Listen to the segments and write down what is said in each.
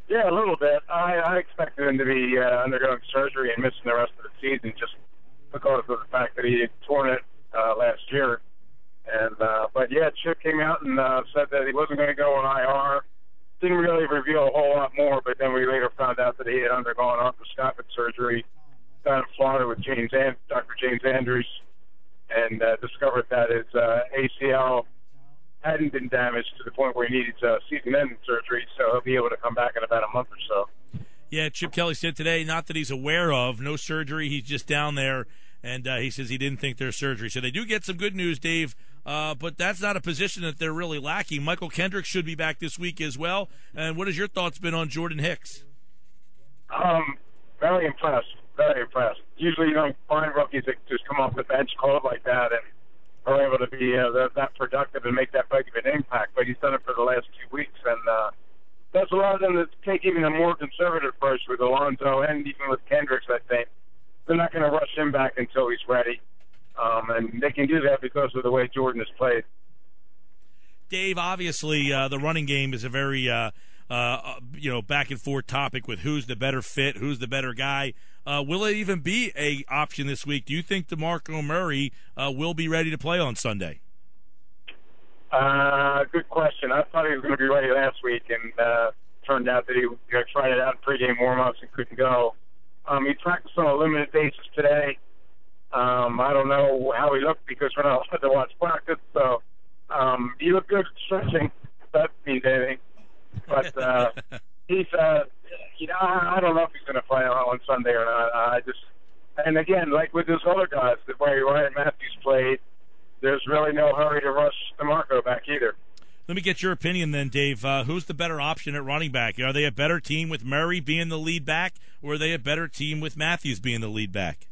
Yeah, a little bit. I expected him to be undergoing surgery and missing the rest of the season just because of the fact that he had torn it last year. And but yeah, Chip came out and said that he wasn't going to go on IR. Didn't really reveal a whole lot more, but then we later found out that he had undergone arthroscopic surgery down in Florida with Dr. James Andrews, and discovered that his ACL hadn't been damaged to the point where he needed season-ending surgery, so he'll be able to come back in about a month or so. Yeah, Chip Kelly said today, not that he's aware of, no surgery, he's just down there, and he says he didn't think there's surgery. So they do get some good news, Dave, but that's not a position that they're really lacking. Michael Kendrick should be back this week as well, and what has your thoughts been on Jordan Hicks? Very impressed. Very impressed. Usually you don't find rookies that just come off the bench cold like that and are able to be that productive and make that big of an impact. But he's done it for the last 2 weeks, and that's a lot of them that take even a more conservative approach with Alonso and even with Kendricks, I think. They're not going to rush him back until he's ready. And they can do that because of the way Jordan has played. Dave, obviously the running game is a very back and forth topic with who's the better fit, who's the better guy. Will it even be a option this week? Do you think DeMarco Murray will be ready to play on Sunday? Good question. I thought he was going to be ready last week, and turned out that he tried it out in pregame warm-ups and couldn't go. He practiced on a limited basis today. I don't know how he looked because we're not allowed to watch practice, so he looked good stretching. That means anything. But he's, I don't know if he's going to play on Sunday or not. And again, like with those other guys, the way Ryan Matthews played, there's really no hurry to rush DeMarco back either. Let me get your opinion then, Dave. Who's the better option at running back? Are they a better team with Murray being the lead back, or are they a better team with Matthews being the lead back?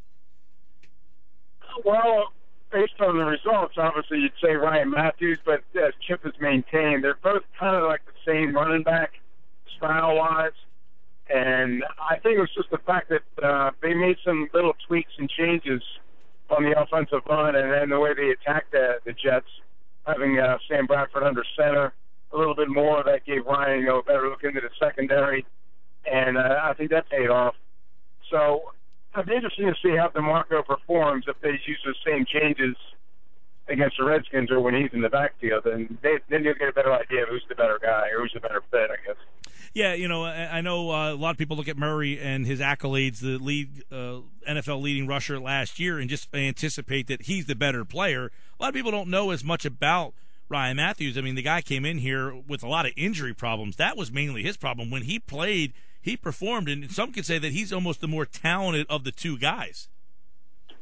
Well, based on the results, obviously you'd say Ryan Matthews, but as Chip has maintained, they're both kind of like the same running back style-wise. And I think it was just the fact that they made some little tweaks and changes on the offensive line and then the way they attacked the Jets, having Sam Bradford under center a little bit more. That gave Ryan a better look into the secondary, and I think that paid off. So it'll be interesting to see how DeMarco performs if they use the same changes against the Redskins or when he's in the backfield. And then you'll get a better idea of who's the better guy or who's the better fit, I guess. Yeah, I know a lot of people look at Murray and his accolades, the lead NFL leading rusher last year, and just anticipate that he's the better player. A lot of people don't know as much about Ryan Matthews. I mean, the guy came in here with a lot of injury problems. That was mainly his problem. When he played, he performed, and some could say that he's almost the more talented of the two guys.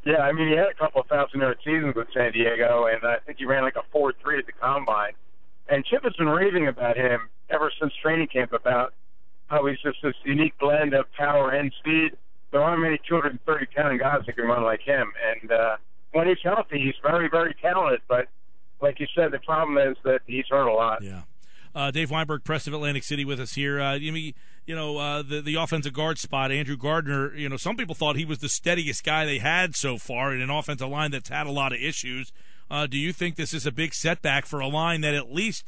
Yeah, I mean, he had a couple of 1,000-yard seasons with San Diego, and I think he ran like a 4.3 at the Combine. And Chip has been raving about him ever since training camp about how he's just this unique blend of power and speed. There aren't many 230-pound guys that can run like him. And when he's healthy, he's very, very talented. But like you said, the problem is that he's hurt a lot. Yeah. Dave Weinberg, Press of Atlantic City, with us here. The offensive guard spot, Andrew Gardner, some people thought he was the steadiest guy they had so far in an offensive line that's had a lot of issues. Do you think this is a big setback for a line that at least,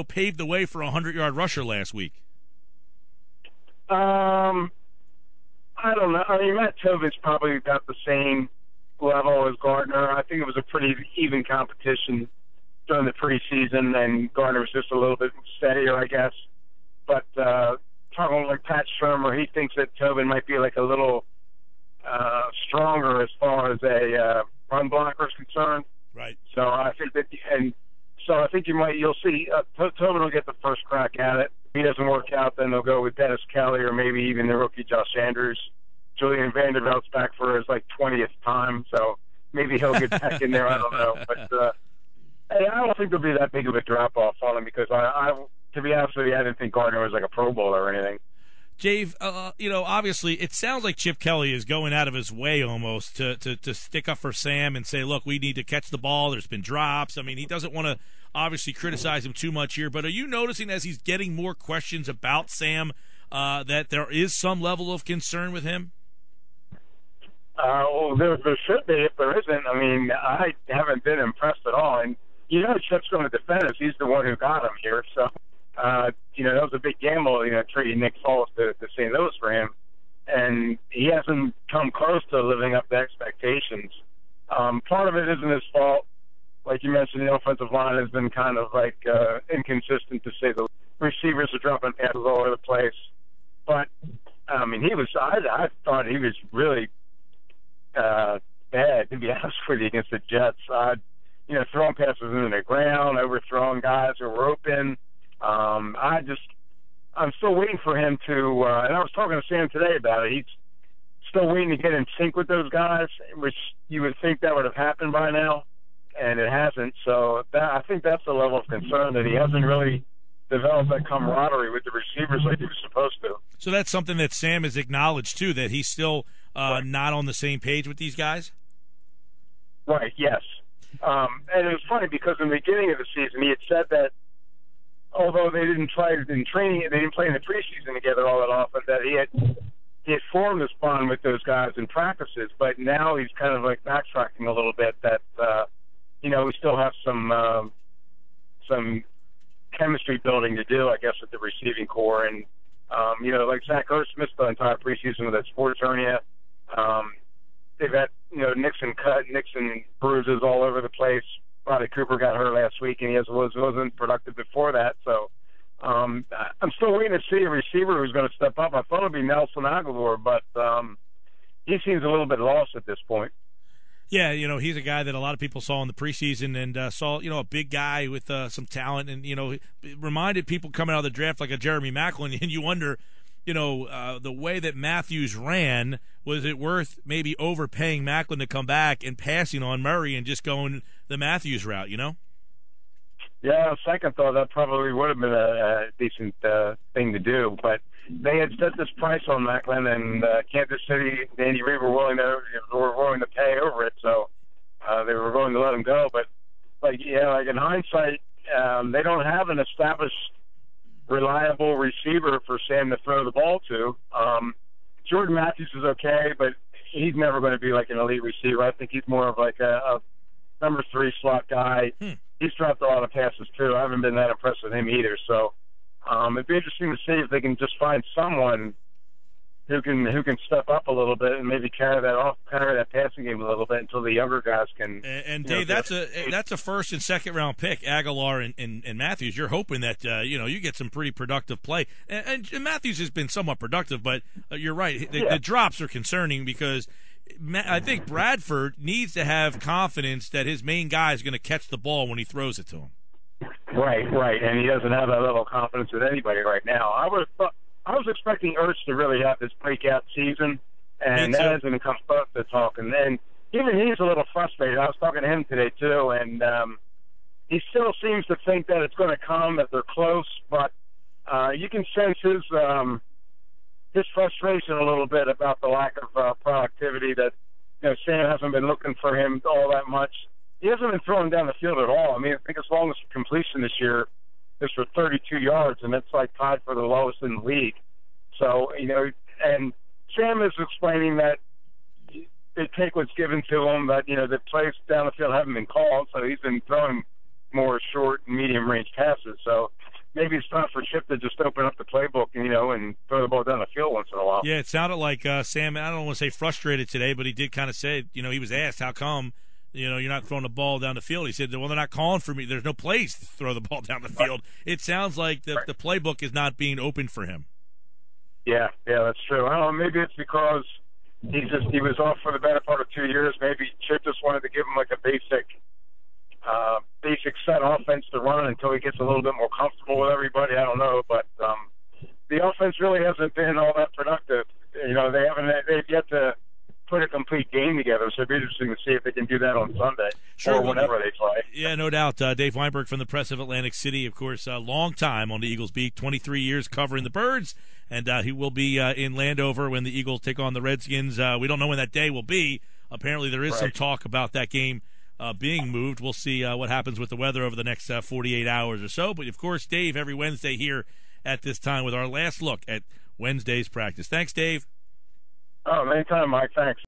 paved the way for a 100-yard rusher last week? I don't know. I mean, Matt Tobin's probably got the same level as Gardner. I think it was a pretty even competition during the preseason, and Gardner was just a little bit steadier, I guess. But talking like Pat Shermer, he thinks that Tobin might be like a little stronger as far as a run blocker is concerned. Right. So I think that, you'll see Tobin will get the first crack at it. If he doesn't work out, then they'll go with Dennis Kelly or maybe even the rookie Josh Andrews. Julian Vanderbilt's back for his 20th time, so maybe he'll get back in there. I don't know, but I don't think there'll be that big of a drop off on him because to be honest with you, I didn't think Gardner was like a Pro Bowler or anything. Dave, obviously it sounds like Chip Kelly is going out of his way almost to stick up for Sam and say, look, we need to catch the ball. There's been drops. I mean, he doesn't want to obviously criticize him too much here, but are you noticing as he's getting more questions about Sam that there is some level of concern with him? Well, there should be if there isn't. I mean, I haven't been impressed at all. And Chip's going to defend us. He's the one who got him here. So that was a big gamble, trading Nick Foles to St. Louis for him. And he hasn't come close to living up to expectations. Part of it isn't his fault. Like you mentioned, the offensive line has been kind of inconsistent, to say the least. Receivers are dropping passes all over the place. But, I thought he was really bad, to be honest with you, against the Jets. Throwing passes into the ground, overthrowing guys who were open. I'm still waiting for him to, and I was talking to Sam today about it. He's still waiting to get in sync with those guys, which you would think that would have happened by now, and it hasn't. So I think that's the level of concern, that he hasn't really developed that camaraderie with the receivers like he was supposed to. So that's something that Sam has acknowledged, too, that he's still not on the same page with these guys? Right, yes. And it was funny because in the beginning of the season, he had said that although they didn't play in training, they didn't play in the preseason together all that often, that he had formed this bond with those guys in practices. But now he's kind of backtracking a little bit. That we still have some chemistry building to do, I guess, with the receiving core. And Zach Ertz missed the entire preseason with that sports hernia. They've had nicks and bruises all over the place. Rodney Cooper got hurt last week, and he wasn't productive before that. So I'm still waiting to see a receiver who's going to step up. I thought it would be Nelson Aguilar, but he seems a little bit lost at this point. Yeah, he's a guy that a lot of people saw in the preseason and saw, a big guy with some talent. And, it reminded people coming out of the draft like a Jeremy Maclin. And you wonder, the way that Matthews ran, was it worth maybe overpaying Maclin to come back and passing on Murray and just going the Matthews route, Yeah, second thought, that probably would have been a decent thing to do. But they had set this price on Maclin, and Kansas City and Andy Reid were willing to pay over it, so they were willing to let him go. But in hindsight, they don't have an established, reliable receiver for Sam to throw the ball to. Jordan Matthews is okay, but he's never going to be like an elite receiver. I think he's more of like a number 3 slot guy. He's dropped a lot of passes too. I haven't been that impressed with him either. So it'd be interesting to see if they can just find someone who can step up a little bit and maybe carry that passing game a little bit until the younger guys can. And Dave, that's a first and second round pick, Aguilar and Matthews. You're hoping that you get some pretty productive play. And Matthews has been somewhat productive, but you're right. The drops are concerning because I think Bradford needs to have confidence that his main guy is going to catch the ball when he throws it to him. Right, and he doesn't have that level of confidence with anybody right now. I was expecting Ertz to really have this breakout season, and that hasn't come close to talking. And even he's a little frustrated. I was talking to him today too, and he still seems to think that it's going to come, that they're close, but you can sense his frustration a little bit about the lack of productivity, that Sam hasn't been looking for him all that much. He hasn't been throwing down the field at all. I mean, I think his longest completion this year is for 32 yards, and it's tied for the lowest in the league. So, and Sam is explaining that they take what's given to him, that, the plays down the field haven't been called, so he's been throwing more short and medium range passes. So maybe it's time for Chip to just open up the playbook, and throw the ball down the field once in a while. Yeah, it sounded like Sam, I don't want to say frustrated today, but he did kind of say, he was asked, how come, you're not throwing the ball down the field? He said, well, they're not calling for me. There's no plays to throw the ball down the field. It sounds like the playbook is not being open for him. Yeah, that's true. I don't know, maybe it's because he was off for the better part of 2 years. Maybe Chip just wanted to give him a basic set offense to run until he gets a little bit more comfortable with everybody. I don't know, but the offense really hasn't been all that productive. They've yet to put a complete game together, so it'd be interesting to see if they can do that on Sunday or whenever they play. Yeah, no doubt. Dave Weinberg from the Press of Atlantic City, of course, a long time on the Eagles beat, 23 years covering the Birds, and he will be in Landover when the Eagles take on the Redskins. We don't know when that day will be. Apparently there is some talk about that game being moved. We'll see what happens with the weather over the next 48 hours or so. But, of course, Dave, every Wednesday here at this time with our last look at Wednesday's practice. Thanks, Dave. Oh, anytime, Mike. Thanks.